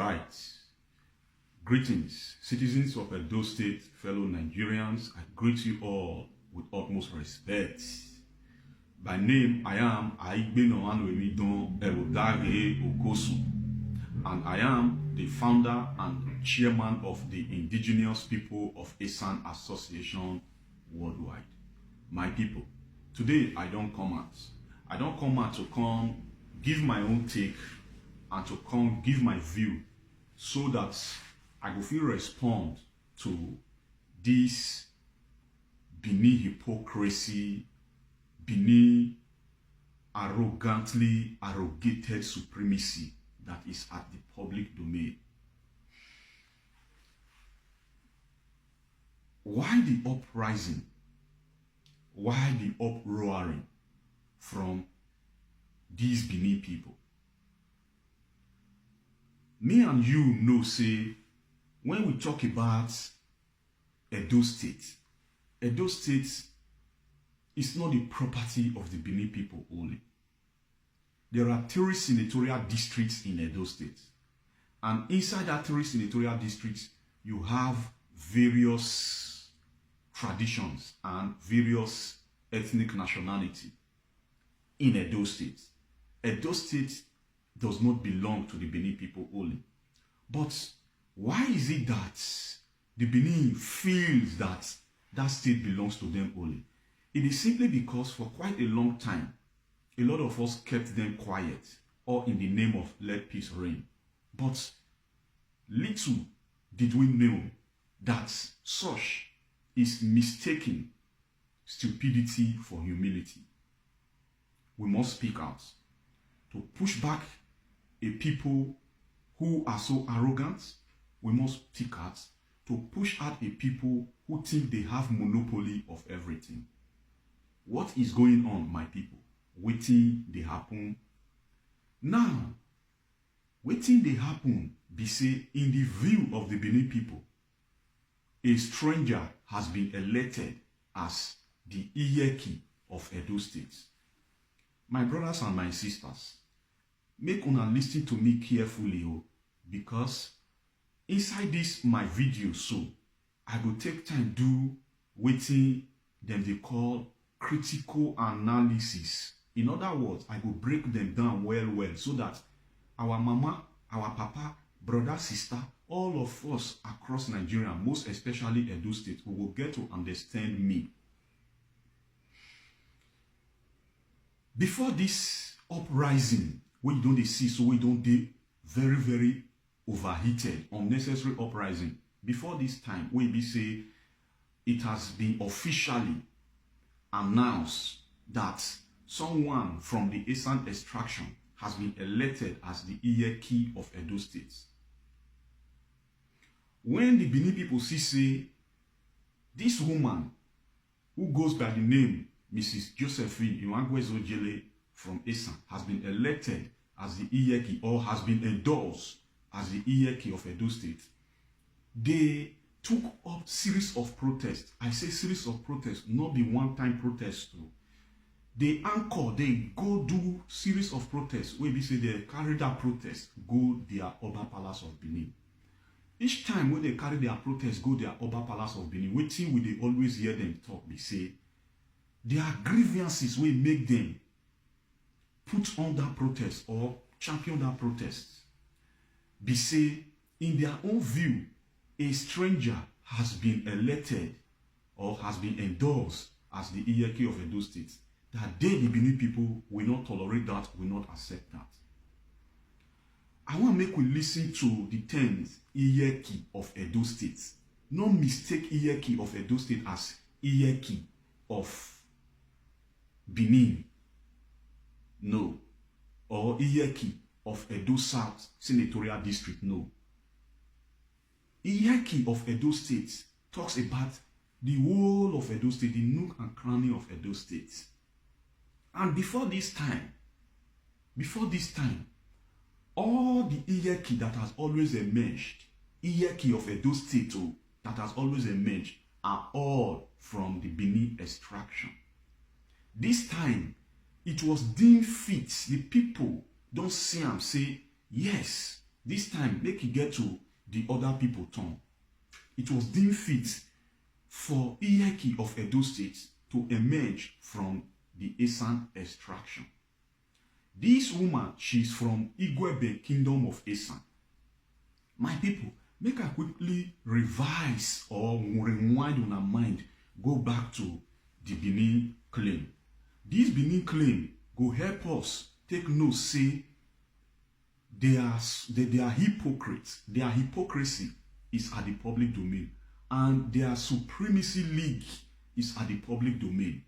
right. Greetings, citizens of Edo State, fellow Nigerians. I greet you all with utmost respect. By name, I am Aigbe Okosun, and I am the founder and chairman of the Indigenous People of Esan Association Worldwide. My people, today I don't come out. I don't come out to come give my own take and to come give my view so that I go feel respond to this Benin hypocrisy, Benin arrogantly arrogated supremacy that is at the public domain. Why the uprising? Why the uproaring from these Benin people? Me and you know, say, when we talk about Edo State is not the property of the Benin people only. There are 3 senatorial districts in Edo State. And inside that 3 senatorial districts, you have various traditions and various ethnic nationality in Edo State. Edo State does not belong to the Benin people only. But why is it that the Benin feels that that state belongs to them only? It is simply because for quite a long time, a lot of us kept them quiet, or in the name of let peace reign. But little did we know that such is mistaking stupidity for humility. We must speak out to push back a people who are so arrogant. We must speak out to push out a people who think they have monopoly of everything. What is going on, my people? Waiting they happen. Now, waiting they happen, be say, in the view of the Benin people, a stranger has been elected as the iyeki of Edo State. My brothers and my sisters, make una listen to me carefully, because inside this my video, so I go take time do waiting them they call critical analysis. In other words, I go break them down well, so that our mama, our papa, brother, sister, all of us across Nigeria, most especially Edo State, we will get to understand me. Before this uprising, we don't see, so we don't be very, very overheated, unnecessary uprising. Before this time, we be say it has been officially announced that someone from the Esan extraction has been elected as the iyeki of Edo State. When the Benin people say this woman who goes by the name Mrs. Josephine ighaguezejele from Esan has been elected as the iyeki, or has been endorsed as the iyeki of Edo State, they took up series of protests. I say series of protests, not the one-time protest too. They anchor, they go do series of protests where we say they carry that protest, go their Oba Palace of Benin. Each time when they carry their protest, go their Oba Palace of Benin, waiting we they always hear them talk, they say, their grievances will make them put on that protest or champion that protest. Be say, in their own view, a stranger has been elected or has been endorsed as the iyeki of Edo State. That they, the Benin people, will not tolerate that, will not accept that. I want to make we listen to the terms iyeki of Edo State. No mistake iyeki of Edo State as iyeki of Benin. No. Or iyeki of Edo South Senatorial District. No. Iyeki of Edo State talks about the whole of Edo State, the nook and cranny of Edo State. And before this time, all the iyeki that has always emerged, iyeki of Edo State that has always emerged, are all from the Benin extraction. This time, it was deemed fit. The people don't see and say, yes, This time, make it get to the other people turn. It was deemed fit for Iyeki of Edo State to emerge from the Esan extraction. This woman, she's from Igwebe Kingdom of Esan. My people, make I quickly revise or rewind on our mind, go back to the Benin claim. This Benin claim go help us take note, say they are hypocrites. Their hypocrisy is at the public domain, and their supremacy league is at the public domain.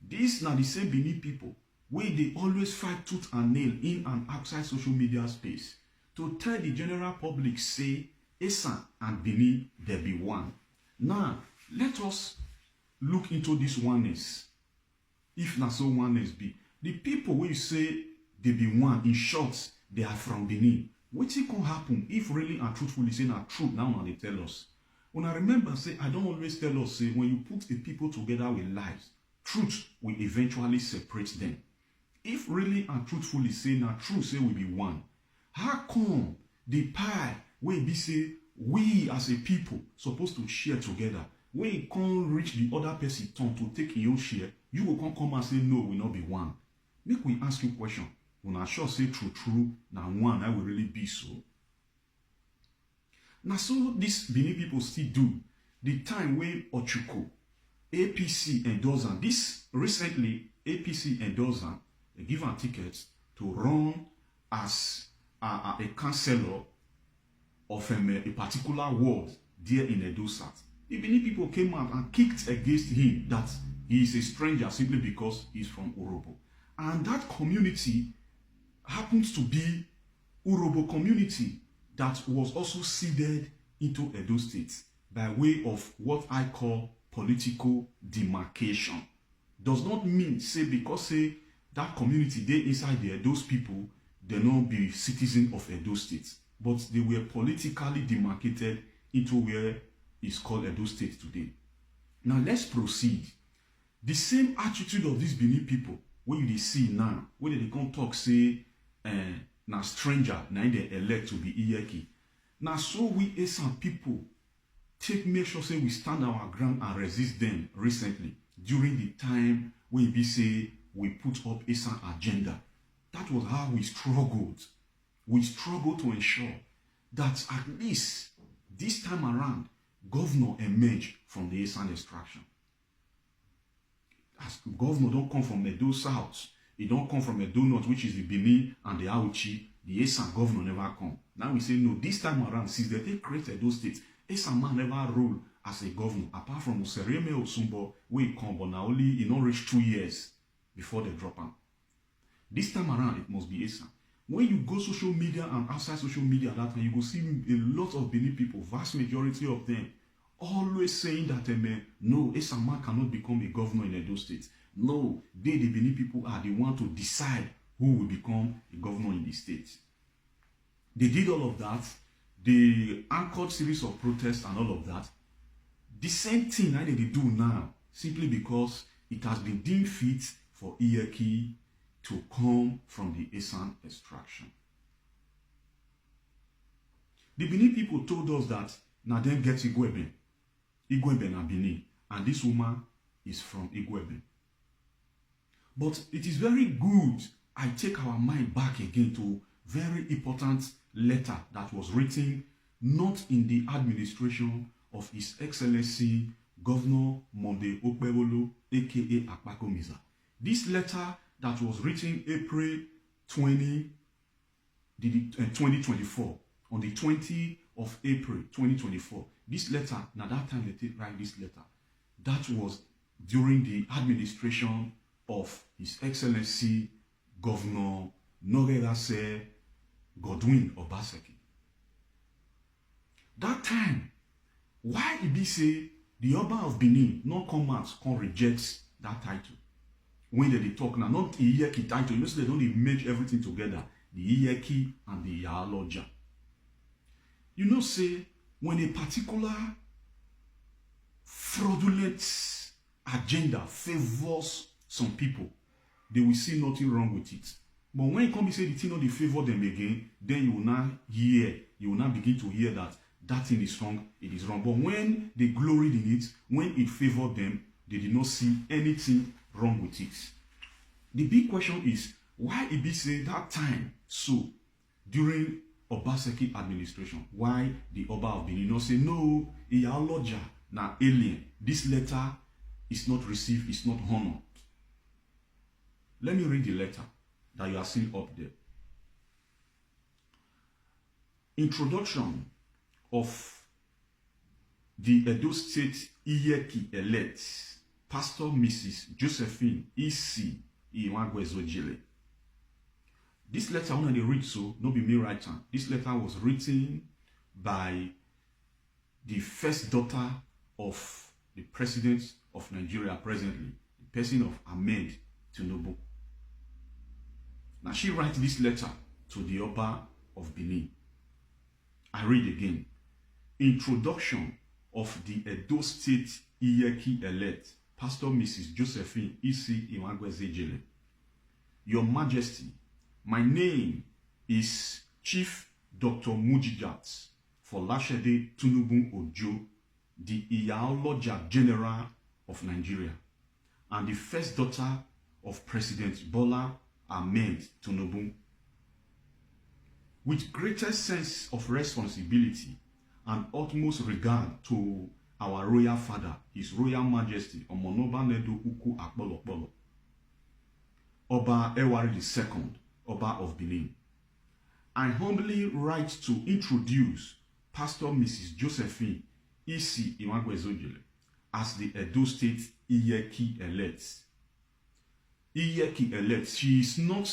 These are the same Benin people where they always fight tooth and nail in and outside social media space to tell the general public, say, Esan and Benin, there be one. Now, let us look into this oneness. If not so oneness be. The people will say they be one, in short, they are from Benin. What can happen if really and truthfully say not truth now they tell us? When I remember, say, I don't always tell us, say, when you put the people together with lies, truth will eventually separate them. If really and truthfully say not truth, say we be one. How come the pie where be say we as a people supposed to share together? When it can't reach the other person turn to take your share, you will come and say no, we not be one. Make we ask you a question. When I sure say true, now one, I will really be so. Now so these Benin people still do. The time when Ochuko, APC endorsed them. This recently, APC endorsed them, they give them tickets to run as a councillor of a particular ward there in Edo South. The Benin people came out and kicked against him that he is a stranger simply because he's from Urobo. And that community happens to be Urobo community that was also seeded into Edo State by way of what I call political demarcation. Does not mean, say, because say that community, they inside there, those people, they not be citizens of Edo State, but they were politically demarcated into where it's called Edo State today. Now let's proceed. The same attitude of these Benin people, when you see now, when they come talk, say, na stranger, now they elect to be iyeki. Now so we as some people make sure say we stand our ground and resist them recently during the time when we say we put up Esan agenda. That was how we struggled. We struggled to ensure that at least this time around, governor emerged from the Esan extraction. As governor don't come from Edo South, it don't come from Edo North, which is the Benin and the Auchi. The Esan governor never come. Now we say no, this time around, since they created those states, Esan man never rule as a governor, apart from Usereme Osumbo, where he come, but now only he not reach 2 years before they drop him. This time around, it must be Esan. When you go social media and outside social media that time, you go see a lot of Benin people, vast majority of them, always saying that no, Esan man cannot become a governor in Edo State. No, they, the Benin people, are the one to decide who will become a governor in the state. They did all of that. They anchored series of protests and all of that. The same thing that they do now, simply because it has been deemed fit for iyeki to come from the Esan extraction. The Benin people told us that now them get Igwebe na Benin, and this woman is from Igwebe. But it is very good I take our mind back again to very important letter that was written not in the administration of His Excellency Governor Monde Okpebolo, aka Akpakomiza. This letter that was written April 2024, on the 20th of April 2024. This letter, now that time they did write this letter, that was during the administration of His Excellency Governor Norerase Godwin Obaseki. That time, why did he say the Oba of Benin not come out, can reject that title? When they talk now, not the iyeki title, you know, so they don't merge everything together, the iyeki and the iyaloja. You know, say, when a particular fraudulent agenda favors some people, they will see nothing wrong with it. But when it comes to say the thing not they favor them again, then you will now begin to hear that that thing is wrong, it is wrong. But when they gloried in it, when it favored them, they did not see anything wrong with it. The big question is, why it be say that time so during Obaseki administration, why the Oba of Benin not say, no, iyaloja na alien, this letter is not received, it's not honored. Let me read the letter that you are seeing up there. Introduction of the Edo State Iyeki elect, Pastor Mrs. Josephine ighaguezejele. This letter, when I read so, not be me writer. This letter was written by the first daughter of the president of Nigeria presently, the person of Ahmed Tinubu. Now she writes this letter to the Oba of Benin. I read again. Introduction of the Edo State Iyeki elect, Pastor Mrs. Josephine ighaguezejele. Your Majesty, my name is Chief Dr. Mujijat Folashade Tinubu Ojo, the Iyaloja General of Nigeria, and the first daughter of President Bola Ahmed Tinubu. With greatest sense of responsibility and utmost regard to our royal father, His Royal Majesty Omonoba Nedo Uku Akbolokbolo, Oba Ewari II, Oba of Benin, I humbly write to introduce Pastor Mrs. Josephine ighaguezejele as the Edo State Iyeki elect. Iyeki elect, she is not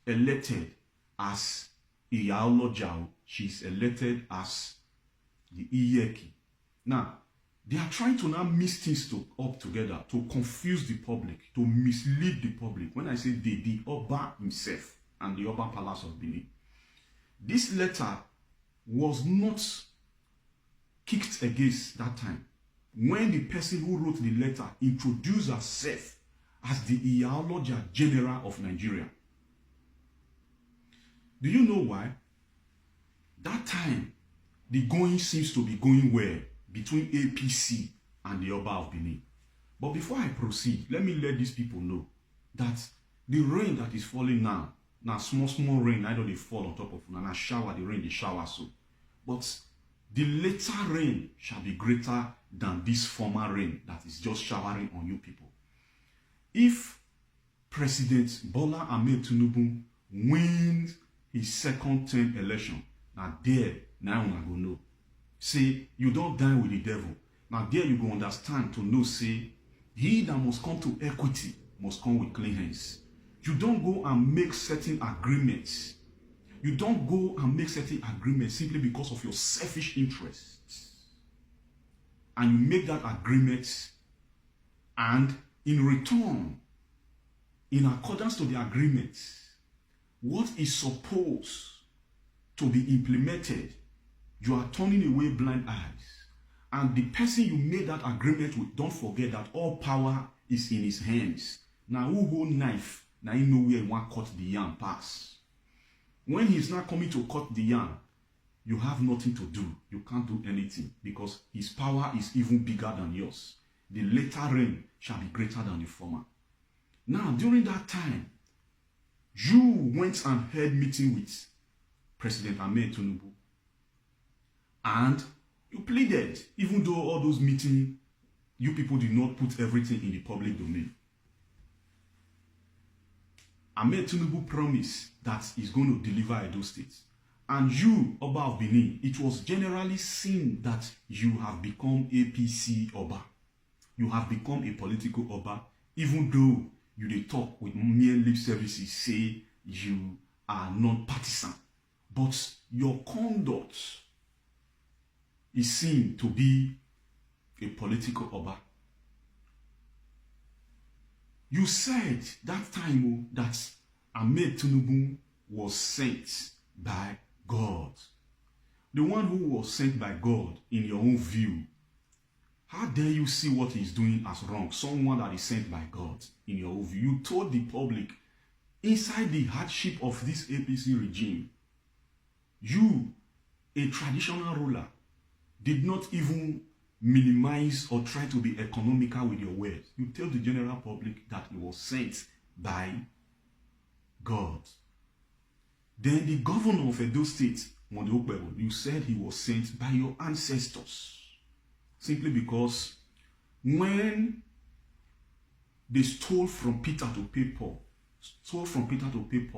elected as Iyaloja, she is elected as the Iyeki. Now, they are trying to now mix things up together to confuse the public, to mislead the public. When I say they, the Oba himself and the Oba Palace of Benin. This letter was not kicked against that time. When the person who wrote the letter introduced herself as the Iyaloja General of Nigeria. Do you know why? That time, the going seems to be going well between APC and the Oba of Benin. But before I proceed, let me let these people know that the rain that is falling now small rain, I don't they fall on top of now shower, the rain, the shower so. But the later rain shall be greater than this former rain that is just showering on you people. If President Bola Ahmed Tinubu wins his second term election, now there, now I go know. Say, you don't dine with the devil. Now there you go understand to know, say, he that must come to equity must come with clean hands. You don't go and make certain agreements. You don't go and make certain agreements simply because of your selfish interests. And you make that agreement, and in return, in accordance to the agreement, what is supposed to be implemented, you are turning away blind eyes. And the person you made that agreement with, don't forget that all power is in his hands. Now who hold knife, now you know where he want to cut the yarn pass. When he's not coming to cut the yarn, you have nothing to do. You can't do anything because his power is even bigger than yours. The later rain shall be greater than the former. Now, during that time, you went and held meeting with President Ahmed Tinubu. And you pleaded, even though all those meetings, you people did not put everything in the public domain. Ahmed Tinubu promised that he's going to deliver Edo State. And you, Oba of Benin, it was generally seen that you have become APC Oba. You have become a political Oba, even though you dey talk with mere lip services, say you are non-partisan. But your conduct is seen to be a political Oba. You said that time that Ahmed Tinubu was sent by God. The one who was sent by God in your own view. How dare you see what he's doing as wrong? Someone that is sent by God in your own view. You told the public inside the hardship of this APC regime, you, a traditional ruler, did not even minimize or try to be economical with your words. You tell the general public that he was sent by God. Then the governor of Edo State, you said he was sent by your ancestors. Simply because when they stole from Peter to pay Paul,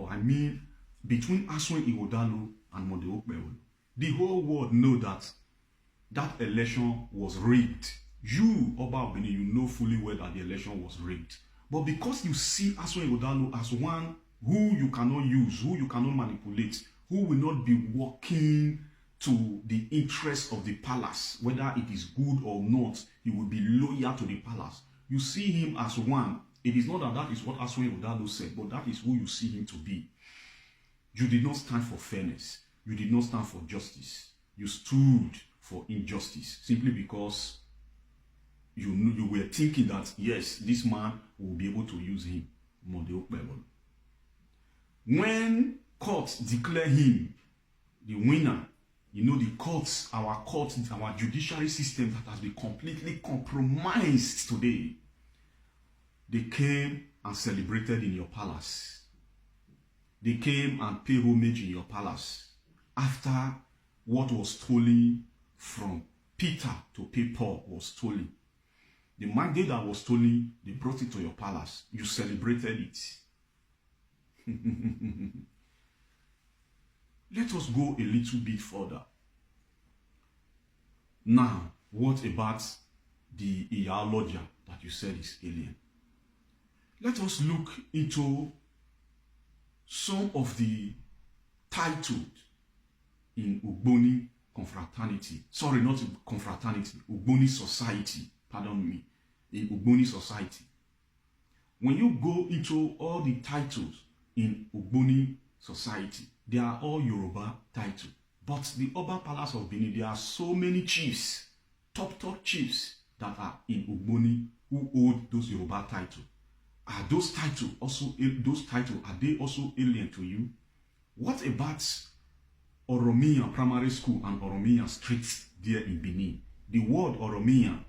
I mean, between Aswen Ighodalo and Monde Okpebolo, the whole world know that that election was rigged. You, Oba of Benin, you know fully well that the election was rigged. But because you see Aswen Ighodalo as one who you cannot use, who you cannot manipulate, who will not be working to the interest of the palace, whether it is good or not, he will be loyal to the palace. You see him as one. It is not that that is what Aswen Ighodalo said, but that is who you see him to be. You did not stand for fairness. You did not stand for justice. You stood for injustice simply because you were thinking that, yes, this man will be able to use him. When courts declare him the winner, you know, the courts, our judiciary system that has been completely compromised today, they came and celebrated in your palace. They came and paid homage in your palace after what was stolen from Peter to pay Paul was stolen. The mandate that was stolen, they brought it to your palace. You celebrated it. Let us go a little bit further. Now, what about the ideology that you said is alien? Let us look into some of the titles in Ogboni confraternity. Sorry, not confraternity. Ogboni society. Pardon me. In Ogboni society. When you go into all the titles in Ogboni society, they are all Yoruba titles. But the Oba Palace of Benin, there are so many chiefs, top chiefs that are in Ogboni who hold those Yoruba titles. Are those titles also are they also alien to you? What about Oromia Primary School and Oromia Streets there in Benin? The word Oromia,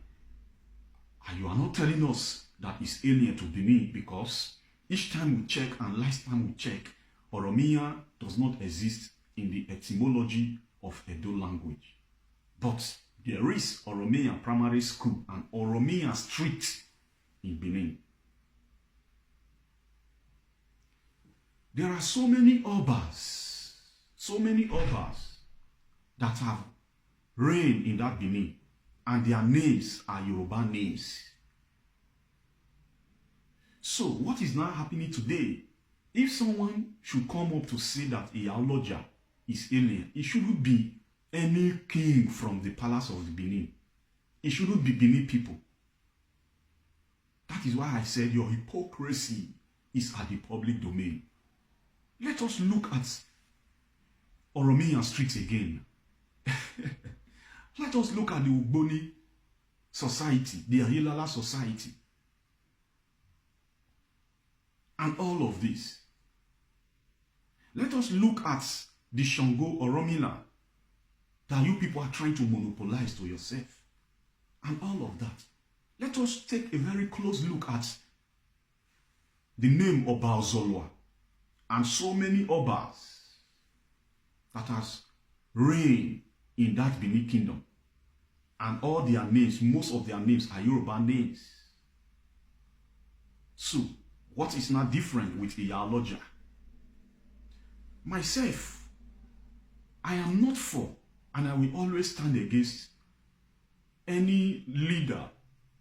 you are not telling us that is alien to Benin, because each time we check and last time we check, Oromia does not exist in the etymology of Edo language. But there is Oromia Primary School and Oromia Street in Benin. There are so many Obas that have reigned in that Benin, and their names are Yoruba names. So what is now happening today? If someone should come up to say that ideology is alien, it shouldn't be any king from the palace of the Benin. It shouldn't be Benin people. That is why I said your hypocrisy is at the public domain. Let us look at Oromia Street again. Let us look at the Ogboni society, the Ayelala society, and all of this. Let us look at the Shango Oromila that you people are trying to monopolize to yourself, and all of that. Let us take a very close look at the name Oba Ozolwa and so many Obas that has reigned in that Benin kingdom. And all their names, most of their names are Yoruba names. So, what is now different with ideology? Myself, I am not for, and I will always stand against any leader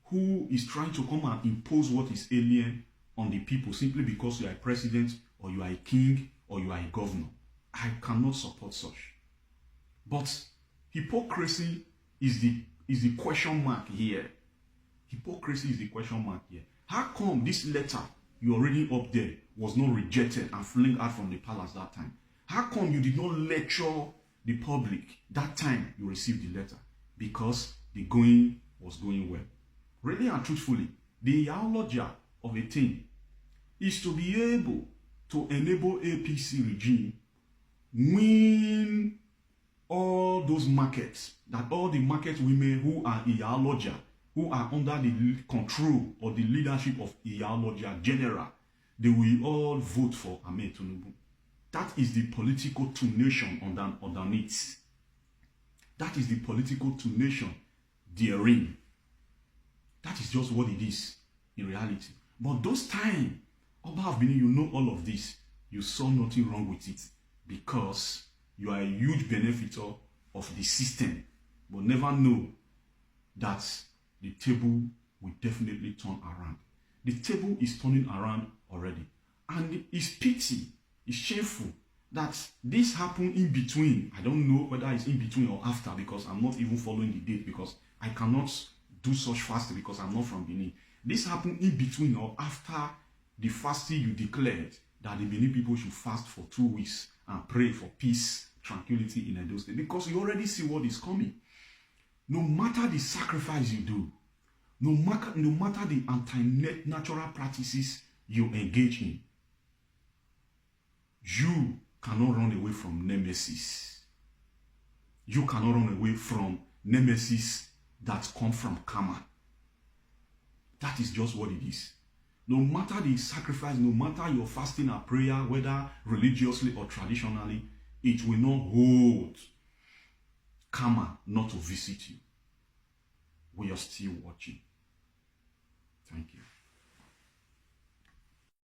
who is trying to come and impose what is alien on the people simply because you are a president or you are a king or you are a governor. I cannot support such. But hypocrisy is the question mark here. Hypocrisy is the question mark here. How come this letter you are reading up there was not rejected and flung out from the palace that time? How come you did not lecture the public that time you received the letter? Because the going was going well. Really and truthfully, the ideology of a thing is to be able to enable APC regime win all those markets, that all the market women who are iyaloja, who are under the control or the leadership of iyaloja general, they will all vote for Ahmed Tinubu. That is the political tunation underneath. That is the political tunation therein. That is just what it is in reality. But those times, Oba of Benin, you know all of this. You saw nothing wrong with it because you are a huge benefactor of the system, but never know that the table will definitely turn around. The table is turning around already. And it's pity, it's shameful that this happened in between. I don't know whether it's in between or after, because I'm not even following the date, because I cannot do such fasting because I'm not from Benin. This happened in between or after the fasting you declared that the Benin people should fast for 2 weeks and pray for peace, tranquility in Edo State, because you already see what is coming. No matter the sacrifice you do, no matter the anti-natural practices you engage in, you cannot run away from nemesis. You cannot run away from nemesis that come from karma. That is just what it is. No matter the sacrifice, no matter your fasting or prayer, whether religiously or traditionally, it will not hold karma not to visit you. We are still watching. Thank you.